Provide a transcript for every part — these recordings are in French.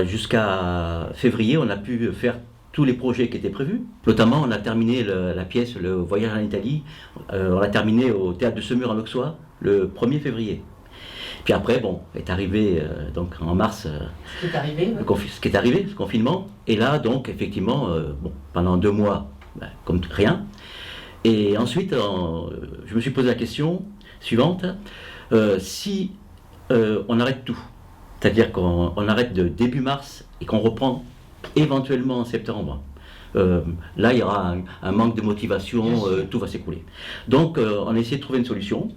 Jusqu'à février, on a pu faire tous les projets qui étaient prévus. Notamment, on a terminé la pièce Le Voyage en Italie, on l'a terminé au Théâtre de Semur en Auxois le 1er février. Puis après, bon, est arrivé donc en mars Ce qui est arrivé, ce qui est arrivé, ce confinement. Et là, donc, effectivement, bon, pendant 2 mois, comme rien. Et ensuite, je me suis posé la question suivante, si on arrête tout, c'est-à-dire qu'on arrête de début mars et qu'on reprend éventuellement en septembre, là il y aura un manque de motivation, tout va s'écrouler. Donc on a essayé de trouver une solution,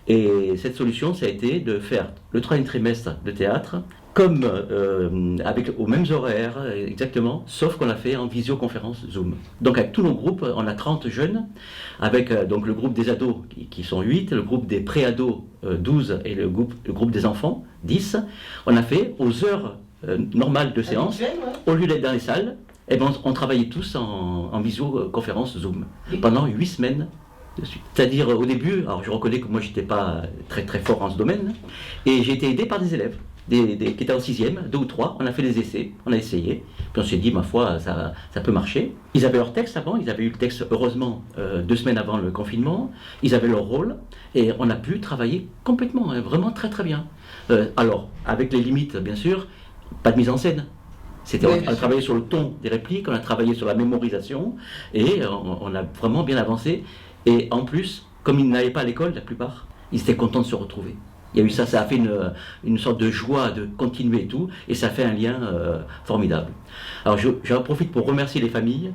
et cette solution ça a été de faire le 3e trimestre de théâtre comme aux mêmes horaires exactement, sauf qu'on l'a fait en visioconférence Zoom. Donc avec tous nos groupes, on a 30 jeunes, avec donc le groupe des ados qui sont 8, le groupe des pré-ados 12 et le groupe des enfants 10. On a fait aux heures normales de séance, au lieu d'être dans les salles, eh ben, on travaillait tous en visioconférence Zoom pendant 8 semaines. C'est-à-dire au début, alors je reconnais que moi j'étais pas très très fort en ce domaine, et j'ai été aidé par des élèves qui étaient en 6e, 2 ou 3, on a fait des essais, on a essayé, puis on s'est dit ma foi ça peut marcher. Ils avaient leur texte avant, ils avaient eu le texte heureusement 2 semaines avant le confinement, ils avaient leur rôle, et on a pu travailler complètement, vraiment très très bien. Alors, avec les limites bien sûr, pas de mise en scène. On a travaillé sur le ton des répliques, on a travaillé sur la mémorisation, et on a vraiment bien avancé. Et en plus, comme ils n'allaient pas à l'école, la plupart, ils étaient contents de se retrouver. Il y a eu ça a fait une sorte de joie de continuer et tout, et ça fait un lien formidable. Alors j'en profite pour remercier les familles,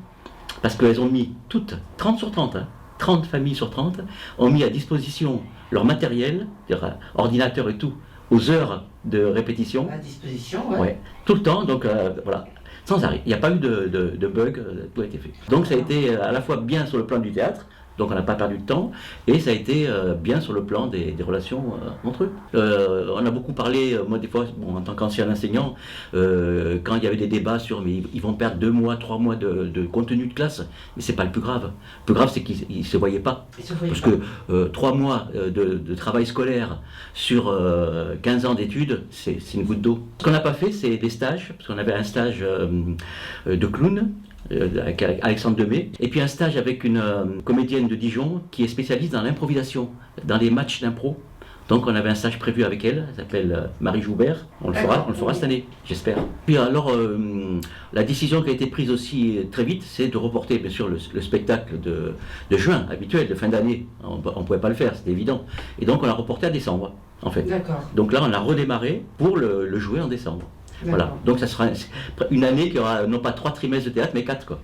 parce qu'elles ont mis toutes, 30 sur 30, 30 familles sur 30, ont mis à disposition leur matériel, ordinateur et tout, aux heures de répétition. À disposition, ouais. Tout le temps, donc voilà, sans arrêt. Il n'y a pas eu de bug, tout a été fait. Donc ça a été à la fois bien sur le plan du théâtre, donc on n'a pas perdu de temps, et ça a été bien sur le plan des relations entre eux. On a beaucoup parlé, moi des fois, bon, en tant qu'ancien enseignant, quand il y avait des débats sur mais ils vont perdre 2 mois, 3 mois de contenu de classe, mais c'est pas le plus grave. Le plus grave c'est qu'ils ne se voyaient pas. Parce que 3 mois de travail scolaire sur 15 ans d'études, c'est une goutte d'eau. Ce qu'on n'a pas fait, c'est des stages, parce qu'on avait un stage de clown, avec Alexandre Demey, et puis un stage avec une comédienne de Dijon qui est spécialiste dans l'improvisation, dans les matchs d'impro. Donc on avait un stage prévu avec elle, elle s'appelle Marie Joubert, on le fera cette année, j'espère. Puis alors, la décision qui a été prise aussi très vite, c'est de reporter bien sûr le spectacle de juin, habituel, de fin d'année. On ne pouvait pas le faire, c'était évident. Et donc on l'a reporté à décembre, en fait. Donc là on a redémarré pour le jouer en décembre. Voilà, donc ça sera une année qui aura non pas 3 trimestres de théâtre, mais 4 quoi.